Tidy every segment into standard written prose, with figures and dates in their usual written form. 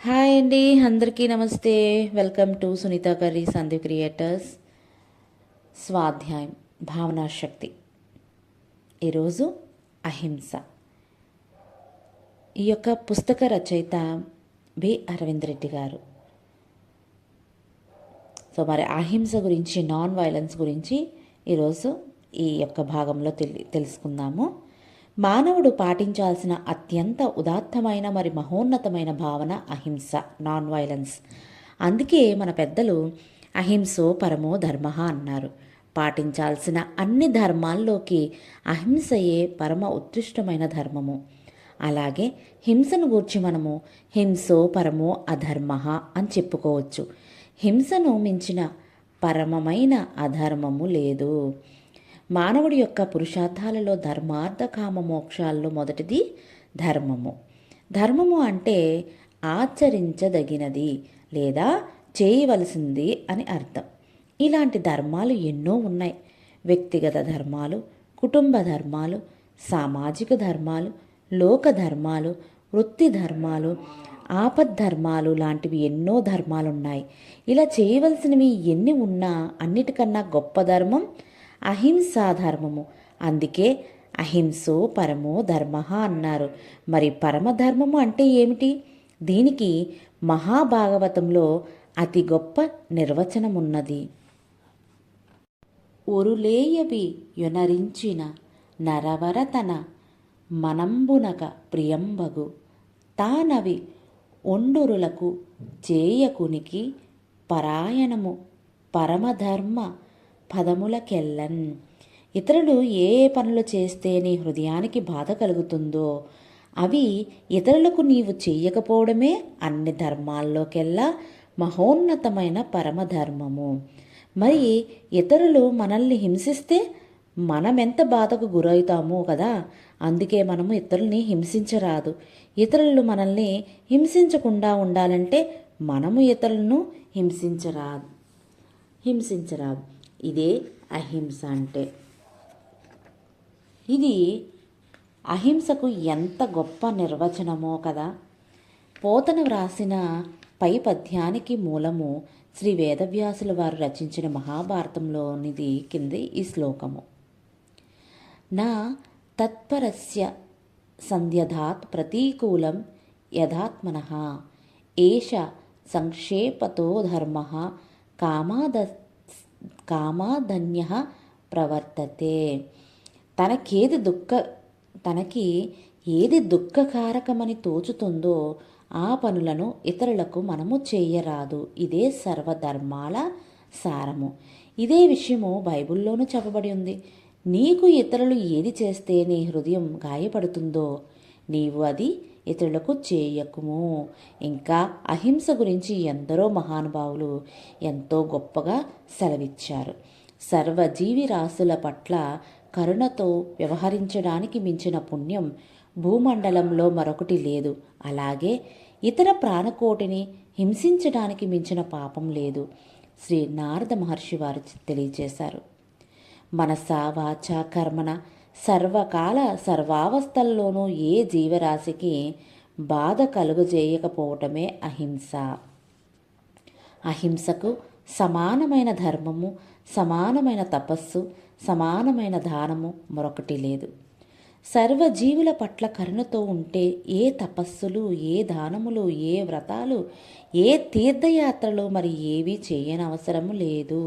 Hi అండి, అందరికీ నమస్తే. వెల్కమ్ టు సునీత కర్రీ సంధి క్రియేటర్స్. స్వాధ్యాయం భావనాశక్తి. ఈరోజు అహింస. ఈ యొక్క పుస్తక రచయిత బి అరవింద్ రెడ్డి గారు. మరి అహింస గురించి, నాన్ వైలెన్స్ గురించి ఈరోజు ఈ యొక్క భాగంలో తెలుసుకుందాము. మానవుడు పాటించాల్సిన అత్యంత ఉదాత్తమైన మరి మహోన్నతమైన భావన అహింస, నాన్ వైలెన్స్. అందుకే మన పెద్దలు అహింసో పరమో ధర్మ అన్నారు. పాటించాల్సిన అన్ని ధర్మాల్లోకి అహింసయే పరమ ఉత్కృష్టమైన ధర్మము. అలాగే హింసను గూర్చి మనము హింసో పరమో అధర్మ అని చెప్పుకోవచ్చు. హింసను మించిన పరమమైన అధర్మము లేదు. మానవుడి యొక్క పురుషార్థాలలో ధర్మార్థ కామ మోక్షాల్లో మొదటిది ధర్మము. ధర్మము అంటే ఆచరించదగినది లేదా చేయవలసింది అని అర్థం. ఇలాంటి ధర్మాలు ఎన్నో ఉన్నాయి. వ్యక్తిగత ధర్మాలు, కుటుంబ ధర్మాలు, సామాజిక ధర్మాలు, లోక ధర్మాలు, వృత్తి ధర్మాలు, ఆపద్ధర్మాలు లాంటివి ఎన్నో ధర్మాలున్నాయి. ఇలా చేయవలసినవి ఎన్ని ఉన్నా అన్నిటికన్నా గొప్ప ధర్మం అహింసా ధర్మము. అందుకే అహింసో పరమో ధర్మ అన్నారు. మరి పరమధర్మము అంటే ఏమిటి? దీనికి మహాభాగవతంలో అతి గొప్ప నిర్వచనమున్నది. ఒరులేయవి యొనరించిన నరవరతన మనంబునక ప్రియంబగు తానవి ఒండురులకు చేయకునికి పరాయణము పరమధర్మ పదములకెల్లన్. ఇతరులు ఏ ఏ పనులు చేస్తే నీ హృదయానికి బాధ కలుగుతుందో అవి ఇతరులకు నీవు చెయ్యకపోవడమే అన్ని ధర్మాల్లోకెల్లా మహోన్నతమైన పరమధర్మము. మరి ఇతరులు మనల్ని హింసిస్తే మనమెంత బాధకు గురవుతామో కదా. అందుకే మనము ఇతరుల్ని హింసించరాదు. ఇతరులు మనల్ని హింసించకుండా ఉండాలంటే మనము ఇతరులను హింసించరాదు. ఇదే అహింస అంటే. ఇది అహింసకు ఎంత గొప్ప నిర్వచనమో కదా. పోతన వ్రాసిన పై పద్యానికి మూలము శ్రీ వేదవ్యాసుల వారు రచించిన మహాభారతంలోనిది కింది ఈ శ్లోకము. నా తత్పరస్య సంధ్యధాత్ ప్రతీకూలం యథాత్మనః ఏష సంక్షేపతో ధర్మః కామాధన్య ప్రవర్తతే. తనకి ఏది దుఃఖకారకమని తోచుతుందో ఆ పనులను ఇతరులకు మనము చేయరాదు. ఇదే సర్వధర్మాల సారము. ఇదే విషయము బైబిల్లోనూ చెప్పబడి ఉంది. నీకు ఇతరులు ఏది చేస్తే నీ హృదయం గాయపడుతుందో నీవు అది ఇతరులకు చేయకుము. ఇంకా అహింస గురించి ఎందరో మహానుభావులు ఎంతో గొప్పగా సెలవిచ్చారు. సర్వజీవి రాశుల పట్ల కరుణతో వ్యవహరించడానికి మించిన పుణ్యం భూమండలంలో మరొకటి లేదు. అలాగే ఇతర ప్రాణకోటిని హింసించడానికి మించిన పాపం లేదు. శ్రీ నారద మహర్షి వారు తెలియజేశారు. మనస వాచ కర్మణ సర్వకాల సర్వావస్థల్లోనూ ఏ జీవరాశికి బాధ కలుగజేయకపోవటమే అహింస. అహింసకు సమానమైన ధర్మము, సమానమైన తపస్సు, సమానమైన దానము మరొకటి లేదు. సర్వజీవుల పట్ల కరుణతో ఉంటే ఏ తపస్సులు, ఏ దానములు, ఏ వ్రతాలు, ఏ తీర్థయాత్రలు మరి ఏవీ చేయనవసరము లేదు.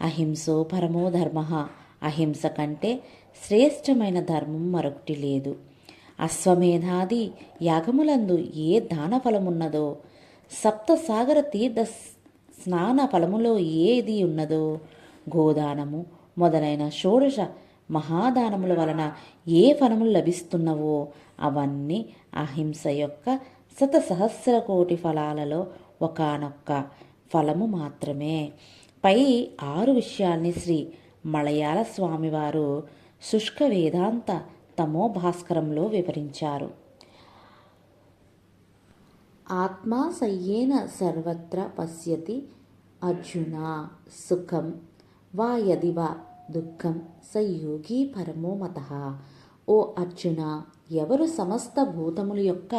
అహింసో పరమో ధర్మ. అహింస కంటే శ్రేష్టమైన ధర్మం మరొకటి లేదు. అశ్వమేధాది యాగములందు ఏ దాన ఫలమున్నదో, సప్తసాగర తీర్థ స్నాన ఫలములో ఏది ఉన్నదో, గోదానము మొదలైన షోడశ మహాదానముల వలన ఏ ఫలములు లభిస్తున్నవో అవన్నీ అహింస యొక్క శతసహస్ర కోటి ఫలాలలో ఒకానొక్క ఫలము మాత్రమే. పై 6 విషయాల్ని శ్రీ మలయాళ స్వామివారు శుష్క వేదాంత తమో భాస్కరంలో వివరించారు. ఆత్మా సయ్యేన సర్వత్ర పశ్యతి అర్జున సుఖం వా యది వా దుఃఖం సయోగి పరమో మతః. ఓ అర్జున, ఎవరు సమస్త భూతముల యొక్క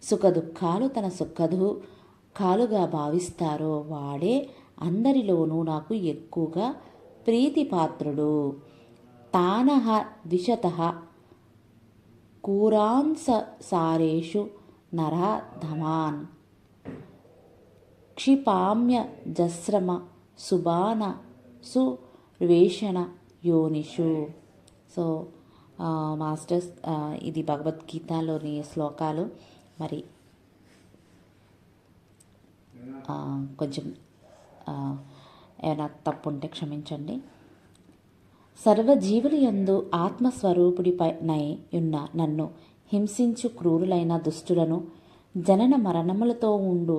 సుఖదుఖాలు తన సుఖదుఖాలుగా భావిస్తారో వాడే అందరిలోనూ నాకు ఎక్కువగా ప్రీతిపాత్రుడు. తానహ ద్విషతః కూరాంసారేషు నరాధమాన్ క్షిపామ్యజస్రమ సుబాన సువేషణ యోనిషు. సో మాస్టర్స్, ఇది భగవద్గీతలోని శ్లోకాలు. మరి కొంచెం ఏమైనా తప్పు ఉంటే క్షమించండి. సర్వజీవులు యందు ఆత్మస్వరూపుడిపైనై ఉన్న నన్ను హింసించు క్రూరులైన దుష్టులను జనన మరణములతో ఉండు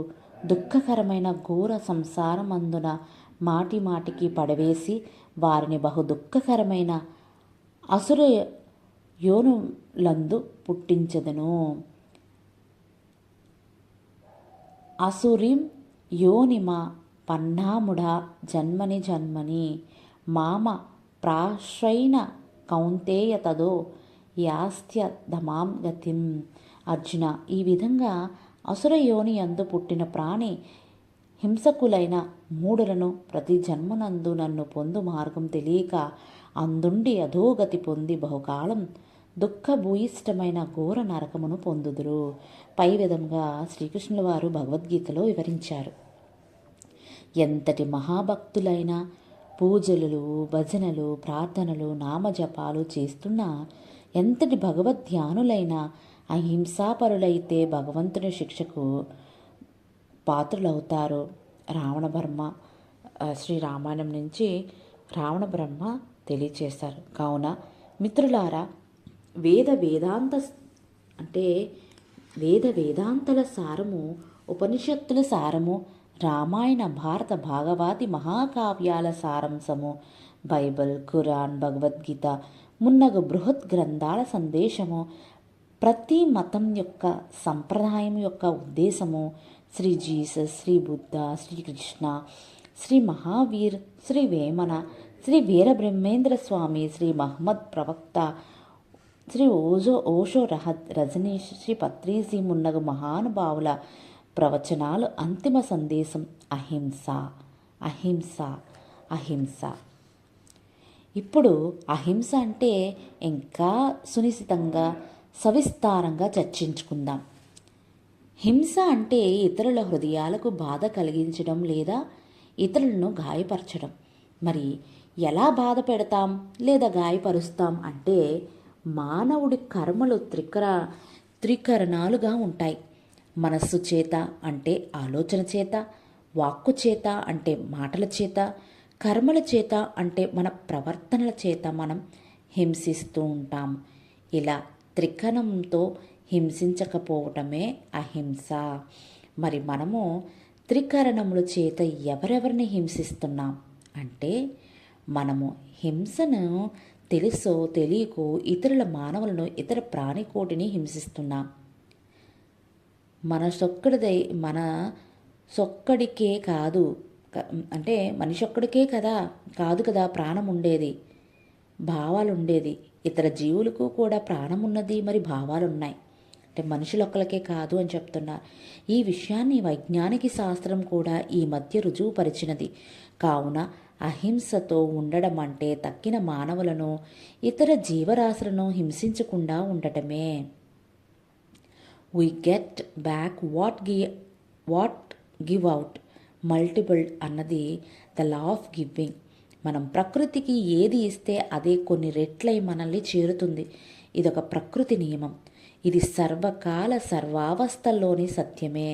దుఃఖకరమైన ఘోర సంసారమందున మాటి మాటికి పడవేసి వారిని బహు దుఃఖకరమైన అసుర యోనులందు పుట్టించదను. అసురిం యోనిమ పన్నాముడా జన్మని జన్మని మామ ప్రాశ్రైన కౌంతేయ తదో యాస్త్యధమాం గతిం. అర్జున, ఈ విధంగా అసుర యోని యందు పుట్టిన ప్రాణి హింసకులైన మూఢులను ప్రతి జన్మనందు నన్ను పొందు మార్గం తెలియక అందుండి అధోగతి పొంది బహుకాలం దుఃఖభూయిష్టమైన ఘోర నరకమును పొందుదురు. పై విధంగా శ్రీకృష్ణుల వారు భగవద్గీతలో వివరించారు. ఎంతటి మహాభక్తులైనా పూజలు, భజనలు, ప్రార్థనలు, నామజపాలు చేస్తున్నా, ఎంతటి భగవద్ధ్యానులైనా అహింసాపరులైతే భగవంతుని శిక్షకు పాత్రులవుతారు. రావణబ్రహ్మ శ్రీరామాయణం నుంచి రావణ బ్రహ్మ తెలియచేశారు. కావున మిత్రులారా, వేదాంతల సారము, ఉపనిషత్తుల సారము, రామాయణ, భారత, భాగవతి మహాకావ్యాల సారాంశము, బైబిల్, ఖురాన్, భగవద్గీత మున్నగు బృహత్ గ్రంథాల సందేశము, ప్రతి మతం యొక్క సంప్రదాయం యొక్క ఉద్దేశము, శ్రీ జీసస్, శ్రీ బుద్ధ, శ్రీకృష్ణ, శ్రీ మహావీర్, శ్రీ వేమన, శ్రీ వీరబ్రహ్మేంద్ర స్వామి, శ్రీ మహమ్మద్ ప్రవక్త, శ్రీ ఓషో రజనీష్, శ్రీ పత్రిజీ మున్నగు మహానుభావుల ప్రవచనాలు అంతిమ సందేశం అహింస, అహింస, అహింస. ఇప్పుడు అహింస అంటే ఇంకా సునిశితంగా, సవిస్తారంగా చర్చించుకుందాం. హింస అంటే ఇతరుల హృదయాలకు బాధ కలిగించడం లేదా ఇతరులను గాయపరచడం. మరి ఎలా బాధ పెడతాం లేదా గాయపరుస్తాం అంటే, మానవుడి కర్మలు త్రికరణాలుగా ఉంటాయి. మనస్సు చేత అంటే ఆలోచన చేత, వాక్కు చేత అంటే మాటల చేత, కర్మల చేత అంటే మన ప్రవర్తనల చేత మనం హింసిస్తూ ఉంటాం. ఇలా త్రికరణంతో హింసించకపోవటమే అహింస. మరి మనము త్రికరణముల చేత ఎవరెవరిని హింసిస్తున్నాం అంటే, మనము హింసను తెలుసో తెలియకో ఇతరుల మానవులను, ఇతర ప్రాణికోటిని హింసిస్తున్నాం. మన సొక్కడికే కాదు, అంటే మనిషి ఒక్కడికే కాదు కదా ప్రాణం ఉండేది, భావాలు ఉండేది. ఇతర జీవులకు కూడా ప్రాణం ఉన్నది, మరి భావాలు ఉన్నాయి. అంటే మనుషులొక్కలకే కాదు అని చెప్తున్నారు. ఈ విషయాన్ని వైజ్ఞానిక శాస్త్రం కూడా ఈ మధ్య రుజువుపరిచినది. కావున అహింసతో ఉండడం అంటే తక్కిన మానవులను, ఇతర జీవరాశులను హింసించకుండా ఉండటమే. We get back what give out multiplied అన్నది ద లా ఆఫ్ గివింగ్. మనం ప్రకృతికి ఏది ఇస్తే అదే కొన్ని రెట్లై మనల్ని చేరుతుంది. ఇదొక ప్రకృతి నియమం. ఇది సర్వకాల సర్వావస్థల్లోని సత్యమే.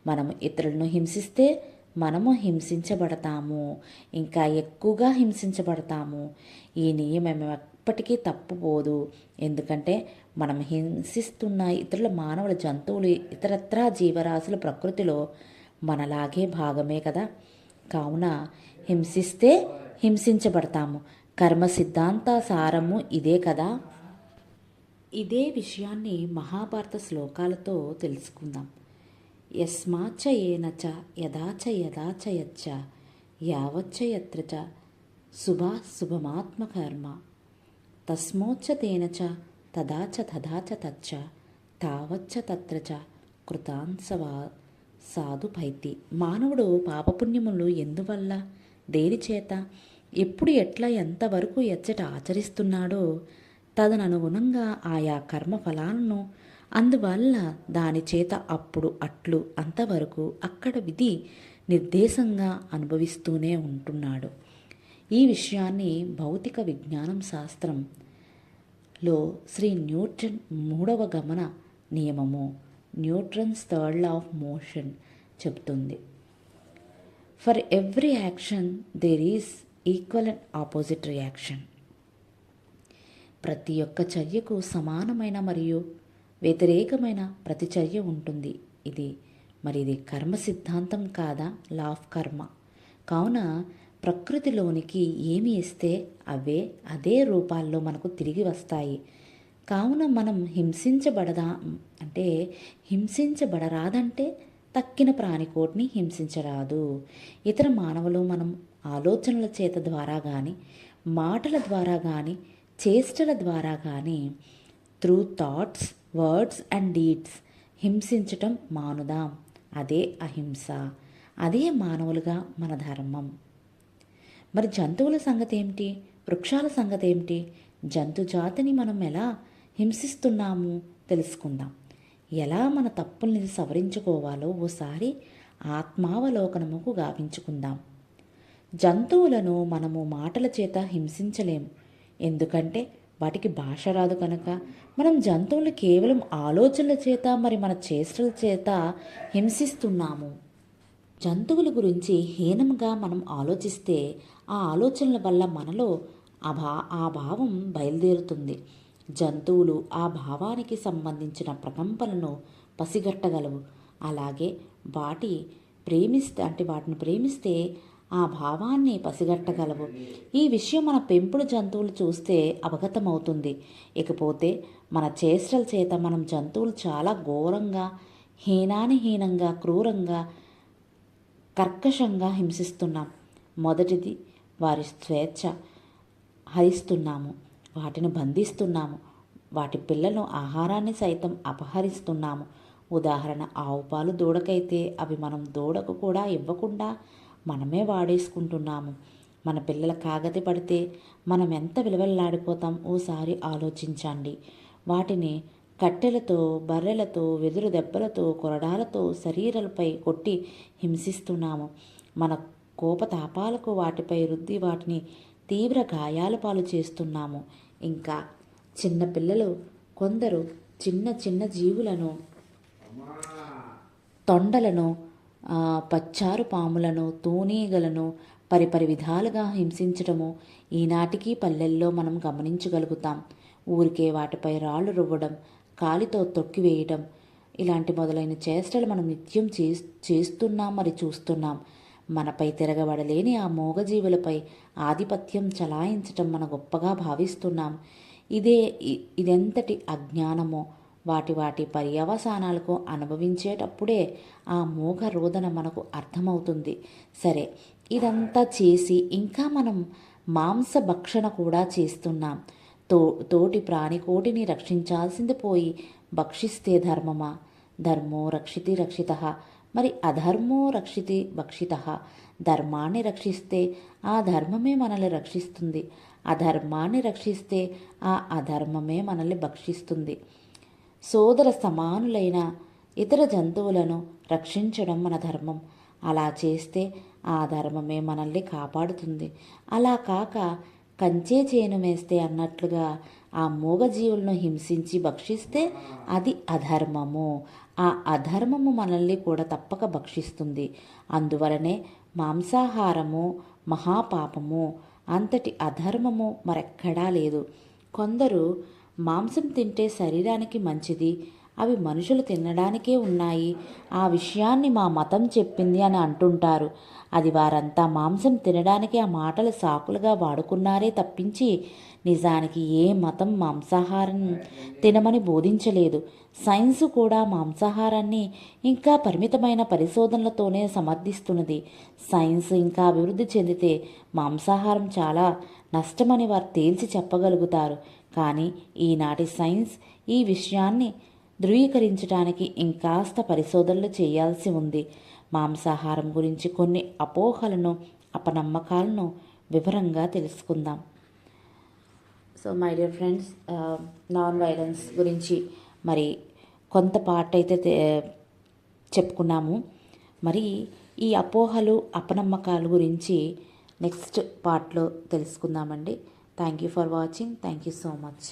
మనం ఇతరులను హింసిస్తే మనము హింసించబడతాము, ఇంకా ఎక్కువగా హింసించబడతాము. ఈ నియమం ఎప్పటికీ తప్పుపోదు. ఎందుకంటే మనం హింసిస్తున్న ఇతరుల మానవుల, జంతువులు, ఇతరత్రా జీవరాశుల ప్రకృతిలో మనలాగే భాగమే కదా. కావున హింసిస్తే హింసించబడతాము. కర్మ సిద్ధాంత సారము ఇదే కదా. ఇదే విషయాన్ని మహాభారత శ్లోకాలతో తెలుసుకుందాం. యస్మాచ్చ ఏనచ యదాచ యదాచ యచ్చ యావచ్చ యత్ర చ శుభాశుభమాత్మకర్మ తస్మోచ్చ తేనచ తదాచ తదాచ తచ్చ తావచ్చ తత్ర చ కృతాంశవా సాధు పైతి. మానవుడు పాపపుణ్యములు ఎందువల్ల, దేనిచేత, ఎప్పుడు, ఎట్లా, ఎంతవరకు ఎచ్చట ఆచరిస్తున్నాడో తదననుగుణంగా ఆయా కర్మ ఫలాలను అందువల్ల దాని చేత అప్పుడు అట్లు అంతవరకు అక్కడ విధి నిర్దేశంగా అనుభవిస్తూనే ఉంటున్నాడు. ఈ విషయాన్ని భౌతిక విజ్ఞానం శాస్త్రంలో శ్రీ న్యూటన్ 3వ గమన నియమము, Newton's third law of motion చెబుతుంది. For every action there is equal and opposite reaction. ప్రతి ఒక్క చర్యకు సమానమైన మరియు వ్యతిరేకమైన ప్రతిచర్య ఉంటుంది. ఇది కర్మ సిద్ధాంతం కాదా, లా ఆఫ్ కర్మ. కావున ప్రకృతిలోనికి ఏమి ఇస్తే అదే రూపాల్లో మనకు తిరిగి వస్తాయి. కావున మనం హింసించబడరాదంటే తక్కిన ప్రాణికోటిని హింసించరాదు. ఇతర మానవులు మనం ఆలోచనల చేత ద్వారా కానీ, మాటల ద్వారా కానీ, చేష్టల ద్వారా కానీ, through thoughts, words and deeds హింసించటం మానుదాం. అదే అహింస. అదే మానవులుగా మన ధర్మం. మరి జంతువుల సంగతి ఏమిటి? వృక్షాల సంగతి ఏమిటి? జంతు జాతిని మనం ఎలా హింసిస్తున్నాము తెలుసుకుందాం. ఎలా మన తప్పుల్ని సవరించుకోవాలో ఓసారి ఆత్మావలోకనముకు గావించుకుందాం. జంతువులను మనము మాటల చేత హింసించలేము. ఎందుకంటే వాటికి భాష రాదు కనుక. మనం జంతువులు కేవలం ఆలోచనల చేత, మరి మన చేష్టల చేత హింసిస్తున్నాము. జంతువుల గురించి హీనంగా మనం ఆలోచిస్తే ఆ ఆలోచనల వల్ల మనలో ఆ భావం బయలుదేరుతుంది. జంతువులు ఆ భావానికి సంబంధించిన ప్రకంపనలను పసిగట్టగలవు. అలాగే వాటిని ప్రేమిస్తే ఆ భావాన్ని పసిగట్టగలవు. ఈ విషయం మన పెంపుడు జంతువులు చూస్తే అవగతమవుతుంది. ఇకపోతే మన చేష్టల చేత మనం జంతువులు చాలా ఘోరంగా, హీనంగా, క్రూరంగా, కర్కశంగా హింసిస్తున్నాం. మొదటిది వారి స్వేచ్ఛ హరిస్తున్నాము, వాటిని బంధిస్తున్నాము, వాటి పిల్లలను ఆహారాన్ని సైతం అపహరిస్తున్నాము. ఉదాహరణ, ఆవు పాలు దూడకైతే అవి మనం దూడకు కూడా ఇవ్వకుండా మనమే వాడేసుకుంటున్నాము. మన పిల్లల కాగతి పడితే మనం ఎంత విలువెల్లాడిపోతాం ఓసారి ఆలోచించండి. వాటిని కట్టెలతో, బర్రెలతో, వెదురు దెబ్బలతో, కొరడాలతో శరీరాలపై కొట్టి హింసిస్తున్నాము. మన కోపతాపాలకు వాటిపై రుద్ది వాటిని తీవ్ర గాయాల పాలు చేస్తున్నాము. ఇంకా చిన్నపిల్లలు కొందరు చిన్న జీవులను, తొండలను, పచ్చారు పాములను, తూనీగలను పరిపరి విధాలుగా హింసించడము ఈనాటికి పల్లెల్లో మనం గమనించగలుగుతాం. ఊరికే వాటిపై రాళ్ళు రువ్వడం, కాలితో తొక్కివేయడం, ఇలాంటి మొదలైన చేష్టలు మనం నిత్యం చేస్తున్నాం, మరి చూస్తున్నాం. మనపై తిరగబడలేని ఆ మూగజీవులపై ఆధిపత్యం చలాయించటం మన గొప్పగా భావిస్తున్నాం. ఇదెంతటి అజ్ఞానమో వాటి పర్యవసానాలకు అనుభవించేటప్పుడే ఆ మూగ రోదన మనకు అర్థమవుతుంది. సరే, ఇదంతా చేసి ఇంకా మనం మాంసభక్షణ కూడా చేస్తున్నాం. తోటి ప్రాణికోటిని రక్షించాల్సింది పోయి భక్షిస్తే ధర్మమా? ధర్మో రక్షితి రక్షితః, మరి అధర్మో రక్షితి భక్షితః. ధర్మాన్ని రక్షిస్తే ఆ ధర్మమే మనల్ని రక్షిస్తుంది, అధర్మాన్ని రక్షిస్తే ఆ అధర్మమే మనల్ని భక్షిస్తుంది. సోదర సమానులైన ఇతర జంతువులను రక్షించడం మన ధర్మం. అలా చేస్తే ఆ ధర్మమే మనల్ని కాపాడుతుంది. అలా కాక కంచే చేను వేస్తే అన్నట్లుగా ఆ మూగజీవులను హింసించి భక్షిస్తే అది అధర్మము. ఆ అధర్మము మనల్ని కూడా తప్పక భక్షిస్తుంది. అందువలనే మాంసాహారము మహాపాపము, అంతటి అధర్మము మరెక్కడా లేదు. కొందరు మాంసం తింటే శరీరానికి మంచిది, అవి మనుషులు తినడానికే ఉన్నాయి, ఆ విషయాన్ని మా మతం చెప్పింది అని అంటుంటారు. అది వారంతా మాంసం తినడానికి ఆ మాటలు సాకులుగా వాడుకున్నారే తప్పించి నిజానికి ఏ మతం మాంసాహారం తినమని బోధించలేదు. సైన్స్ కూడా మాంసాహారాన్ని ఇంకా పరిమితమైన పరిశోధనలతోనే సమర్థిస్తున్నది. సైన్స్ ఇంకా అభివృద్ధి చెందితే మాంసాహారం చాలా నష్టమని వారు తేల్చి చెప్పగలుగుతారు. కానీ ఈనాటి సైన్స్ ఈ విషయాన్ని ధృవీకరించడానికి ఇంకాస్త పరిశోధనలు చేయాల్సి ఉంది. మాంసాహారం గురించి కొన్ని అపోహలను, అపనమ్మకాలను వివరంగా తెలుసుకుందాం. So my dear friends, non violence గురించి మరి కొంత పార్ట్ అయితే చెప్పుకున్నాము. మరి ఈ అపోహలు, అపనమ్మకాల గురించి నెక్స్ట్ పార్ట్లో తెలుసుకుందామండి. Thank you for watching. Thank you so much.